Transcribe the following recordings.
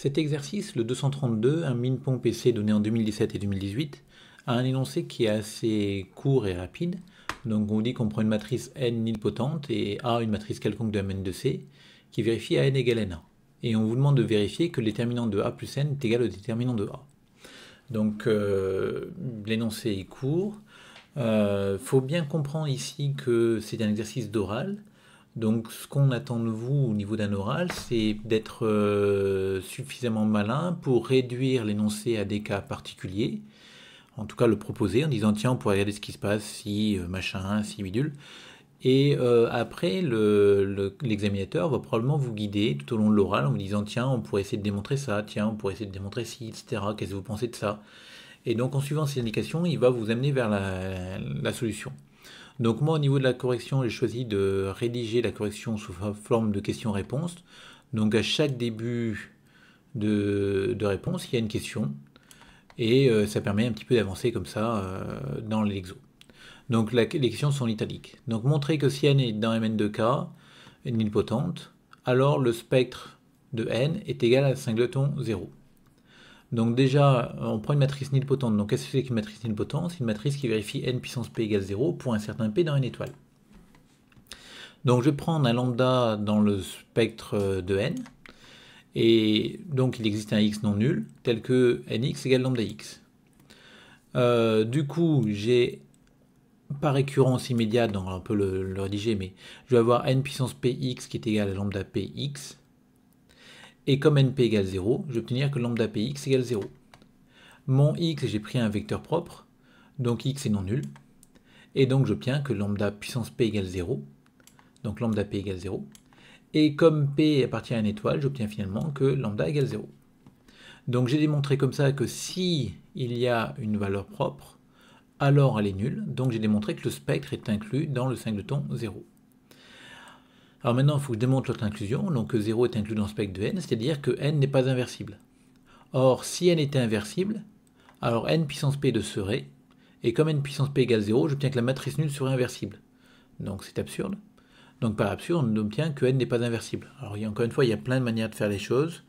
Cet exercice, le 232, un MINPON PC donné en 2017 et 2018, a un énoncé qui est assez court et rapide. Donc on dit qu'on prend une matrice n nilpotente et A une matrice quelconque de M n de C qui vérifie à n égale n1. Et on vous demande de vérifier que le déterminant de A plus n est égal au déterminant de A. Donc l'énoncé est court. Faut bien comprendre ici que c'est un exercice d'oral. Donc ce qu'on attend de vous au niveau d'un oral, c'est d'être suffisamment malin pour réduire l'énoncé à des cas particuliers, en tout cas le proposer en disant tiens on pourrait regarder ce qui se passe si machin, si bidule. Et après l'examinateur va probablement vous guider tout au long de l'oral en vous disant tiens on pourrait essayer de démontrer ça, tiens on pourrait essayer de démontrer ci, etc. Qu'est-ce que vous pensez de ça? Et donc en suivant ces indications, il va vous amener vers la solution. Donc moi au niveau de la correction, j'ai choisi de rédiger la correction sous forme de questions-réponses. Donc à chaque début de réponse, il y a une question. Et ça permet un petit peu d'avancer comme ça dans l'exo. Donc les questions sont en italique. Donc montrer que si n est dans Mn de K, nilpotente, alors le spectre de n est égal à singleton 0. Donc déjà, on prend une matrice nilpotente. Donc qu'est-ce que c'est qu'une matrice nilpotente? C'est une matrice qui vérifie n puissance p égale 0 pour un certain p dans une étoile. Donc je vais prendre un lambda dans le spectre de n. Et donc il existe un x non nul, tel que nx égale lambda x. Du coup, j'ai, par récurrence immédiate, donc on peut le rédiger, mais je vais avoir n puissance px qui est égal à lambda px. Et comme np égale 0, je vais obtenir que lambda px égale 0. Mon x, j'ai pris un vecteur propre, donc x est non nul. Et donc j'obtiens que lambda puissance p égale 0. Donc lambda p égale 0. Et comme p appartient à une étoile, j'obtiens finalement que lambda égale 0. Donc j'ai démontré comme ça que si il y a une valeur propre, alors elle est nulle. Donc j'ai démontré que le spectre est inclus dans le singleton 0. Alors maintenant, il faut que je démontre l'autre inclusion. Donc 0 est inclus dans le spectre de n, c'est-à-dire que n n'est pas inversible. Or, si n était inversible, alors n puissance p de serait, et comme n puissance p égale 0, j'obtiens que la matrice nulle serait inversible. Donc c'est absurde. Donc par absurde, on obtient que n n'est pas inversible. Alors encore une fois, il y a plein de manières de faire les choses.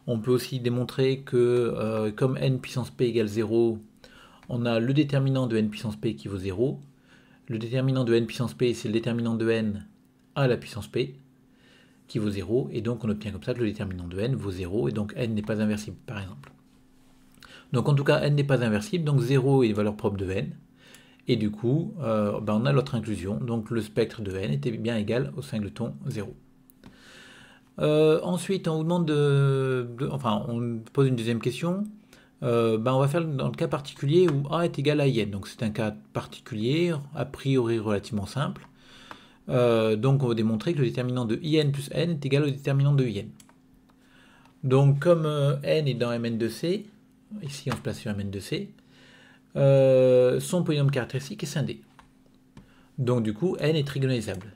On peut aussi démontrer que comme n puissance p égale 0, on a le déterminant de n puissance p qui vaut 0. Le déterminant de n puissance p, c'est le déterminant de n à la puissance p qui vaut 0. Et donc on obtient comme ça que le déterminant de n vaut 0. Et donc n n'est pas inversible, par exemple. Donc en tout cas, n n'est pas inversible. Donc 0 est valeur propre de n. Et du coup, on a l'autre inclusion. Donc le spectre de n était bien égal au singleton 0. Ensuite, on vous demande enfin, on pose une deuxième question. On va faire dans le cas particulier où A est égal à IN. Donc c'est un cas particulier, a priori relativement simple. Donc on va démontrer que le déterminant de IN plus N est égal au déterminant de IN. Donc comme N est dans Mn de C, ici on se place sur Mn de C, son polynôme caractéristique est scindé. Donc du coup, n est trigonalisable.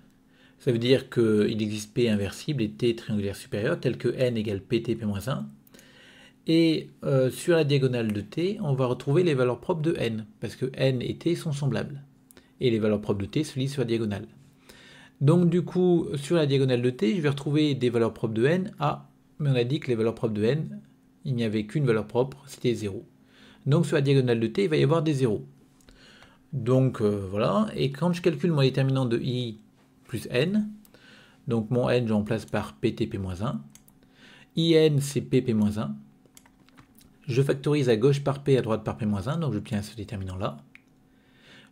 Ça veut dire qu'il existe p inversible et t triangulaire supérieur, tel que n égale pt p-1. Et sur la diagonale de t, on va retrouver les valeurs propres de n, parce que n et t sont semblables. Et les valeurs propres de t se lisent sur la diagonale. Donc du coup, sur la diagonale de t, je vais retrouver des valeurs propres de n à, mais on a dit que les valeurs propres de n, il n'y avait qu'une valeur propre, c'était 0. Donc sur la diagonale de t, il va y avoir des zéros. Donc voilà, et quand je calcule mon déterminant de i plus n, donc mon n je remplace par pt p-1, in c'est p p-1, je factorise à gauche par p, à droite par p-1, donc j'obtiens ce déterminant là.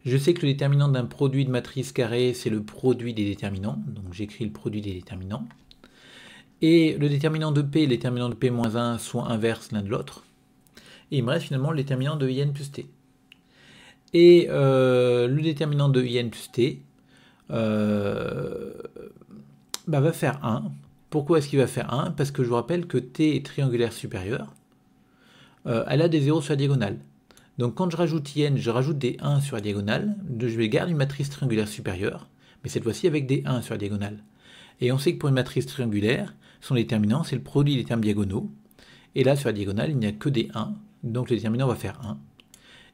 Je sais que le déterminant d'un produit de matrice carrée, c'est le produit des déterminants, donc j'écris le produit des déterminants. Et le déterminant de p et le déterminant de p-1 sont inverses l'un de l'autre. Et il me reste finalement le déterminant de in plus t. Et le déterminant de in plus t va faire 1. Pourquoi est-ce qu'il va faire 1? Parce que je vous rappelle que t est triangulaire supérieur. Elle a des 0 sur la diagonale. Donc quand je rajoute in, je rajoute des 1 sur la diagonale. Je vais garder une matrice triangulaire supérieure, mais cette fois-ci avec des 1 sur la diagonale. Et on sait que pour une matrice triangulaire, son déterminant, c'est le produit des termes diagonaux. Et là, sur la diagonale, il n'y a que des 1. Donc le déterminant va faire 1.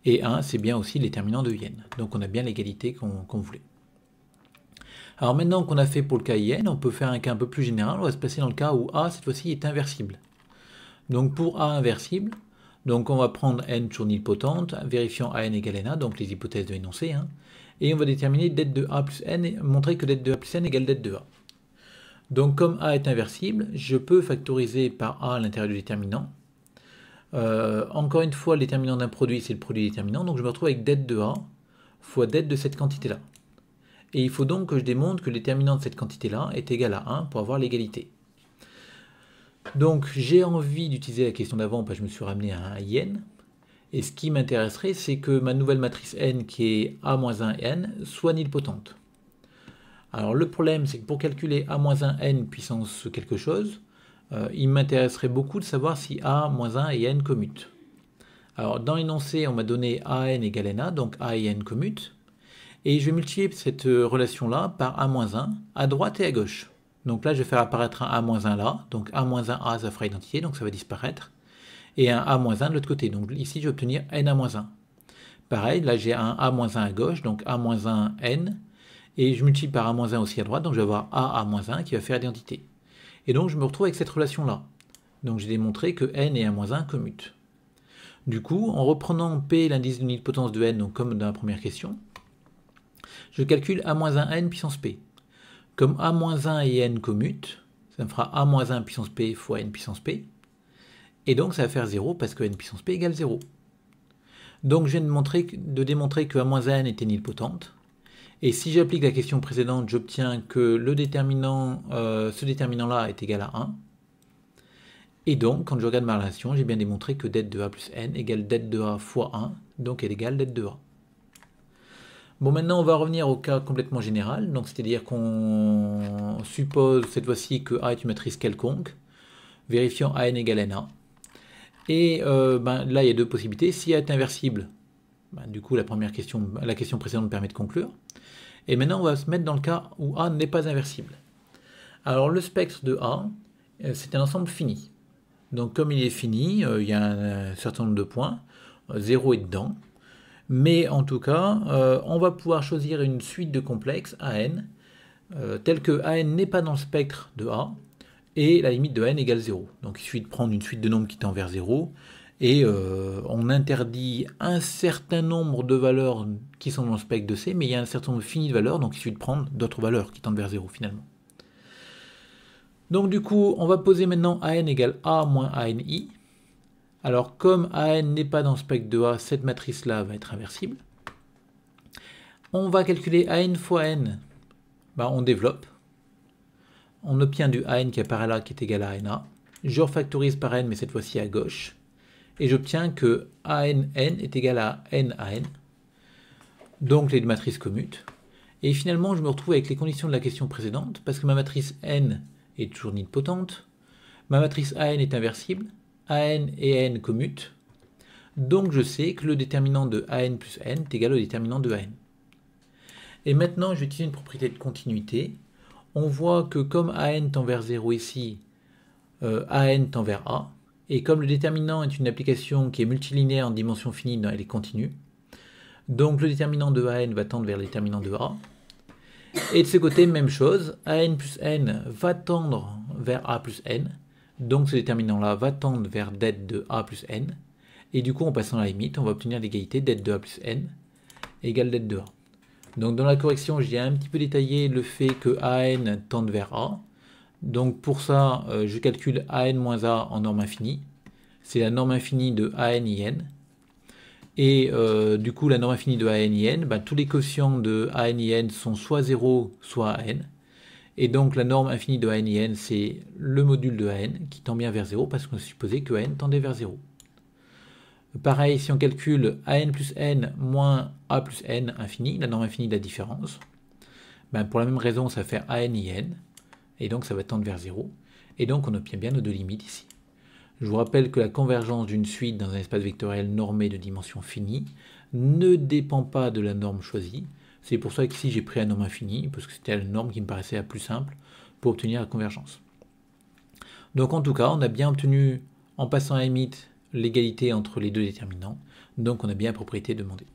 Et 1, c'est bien aussi le déterminant de in. Donc on a bien l'égalité qu'on voulait. Alors maintenant qu'on a fait pour le cas in, on peut faire un cas un peu plus général. On va se placer dans le cas où A, cette fois-ci, est inversible. Donc pour A inversible, donc on va prendre n toujours nilpotente, vérifiant an égale na, donc les hypothèses de l'énoncé, hein, et on va déterminer det de a plus n et montrer que det de a plus n égale det de a. Donc comme a est inversible, je peux factoriser par a à l'intérieur du déterminant. Encore une fois, le déterminant d'un produit, c'est le produit déterminant, donc je me retrouve avec det de a fois det de cette quantité-là. Et il faut donc que je démontre que le déterminant de cette quantité-là est égal à 1 pour avoir l'égalité. Donc j'ai envie d'utiliser la question d'avant parce que je me suis ramené à un in. Et ce qui m'intéresserait, c'est que ma nouvelle matrice n qui est a-1 n soit nilpotente. Alors le problème, c'est que pour calculer a-1 n puissance quelque chose, il m'intéresserait beaucoup de savoir si a-1 et n commutent. Alors dans l'énoncé, on m'a donné an égale na, donc a et n commutent. Et je vais multiplier cette relation-là par a-1 à droite et à gauche. Donc là, je vais faire apparaître un a-1 là, donc a-1a, ça fera identité, donc ça va disparaître. Et un a-1 de l'autre côté, donc ici, je vais obtenir na-1. Pareil, là, j'ai un a-1 à gauche, donc a-n, et je multiplie par a-1 aussi à droite, donc je vais avoir a-1 qui va faire l'identité. Et donc, je me retrouve avec cette relation-là. Donc, j'ai démontré que n et a-1 commutent. Du coup, en reprenant P, l'indice de nilpotence de n, donc comme dans la première question, je calcule a-1n puissance p. Comme a-1 et n commutent, ça me fera a-1 puissance p fois n puissance p. Et donc ça va faire 0 parce que n puissance p égale 0. Donc je viens de démontrer que a-n était nilpotente. Et si j'applique la question précédente, j'obtiens que le déterminant, ce déterminant-là est égal à 1. Et donc, quand je regarde ma relation, j'ai bien démontré que det de a plus n égale det de a fois 1, donc elle égale det de a. Bon, maintenant on va revenir au cas complètement général, donc c'est-à-dire qu'on suppose cette fois-ci que A est une matrice quelconque, vérifiant an égale na. Et là il y a deux possibilités. Si A est inversible, du coup la question précédente permet de conclure. Et maintenant on va se mettre dans le cas où A n'est pas inversible. Alors le spectre de A, c'est un ensemble fini. Donc comme il est fini, il y a un certain nombre de points, 0 est dedans. Mais en tout cas, on va pouvoir choisir une suite de complexes AN, telle que AN n'est pas dans le spectre de A, et la limite de n égale 0. Donc il suffit de prendre une suite de nombres qui tend vers 0, et on interdit un certain nombre de valeurs qui sont dans le spectre de C, mais il y a un certain nombre fini de valeurs, donc il suffit de prendre d'autres valeurs qui tendent vers 0 finalement. Donc du coup, on va poser maintenant AN égale A moins ANI. Alors, comme AN n'est pas dans le spectre de A, cette matrice-là va être inversible. On va calculer AN fois N. On développe. On obtient du AN qui apparaît là, qui est égal à ANA. Je refactorise par N, mais cette fois-ci à gauche. Et j'obtiens que ANN est égal à NAN. Donc, les deux matrices commutent. Et finalement, je me retrouve avec les conditions de la question précédente, parce que ma matrice N est toujours nilpotente. Ma matrice AN est inversible. AN et N commutent, donc je sais que le déterminant de AN plus N est égal au déterminant de AN. Et maintenant, je vais utiliser une propriété de continuité. On voit que comme AN tend vers 0 ici, AN tend vers A, et comme le déterminant est une application qui est multilinéaire en dimension finie, elle est continue, donc le déterminant de AN va tendre vers le déterminant de A. Et de ce côté, même chose, AN plus N va tendre vers A plus N, donc ce déterminant-là va tendre vers det de A plus N, et du coup en passant la limite, on va obtenir l'égalité det de A plus N égale det de A. Donc dans la correction, j'ai un petit peu détaillé le fait que AN tende vers A. Donc pour ça, je calcule AN moins A en norme infinie. C'est la norme infinie de ANIN. Et du coup, la norme infinie de ANIN, tous les quotients de ANIN sont soit 0, soit AN. Et donc la norme infinie de ANIN, c'est le module de AN qui tend bien vers 0 parce qu'on a supposé que AN tendait vers 0. Pareil, si on calcule AN plus N moins A plus N infini, la norme infinie de la différence, pour la même raison, ça va faire ANIN, et donc ça va tendre vers 0. Et donc on obtient bien nos deux limites ici. Je vous rappelle que la convergence d'une suite dans un espace vectoriel normé de dimension finie ne dépend pas de la norme choisie. C'est pour ça qu'ici j'ai pris la norme infinie, parce que c'était la norme qui me paraissait la plus simple pour obtenir la convergence. Donc en tout cas, on a bien obtenu, en passant à la limite, l'égalité entre les deux déterminants. Donc on a bien la propriété demandée.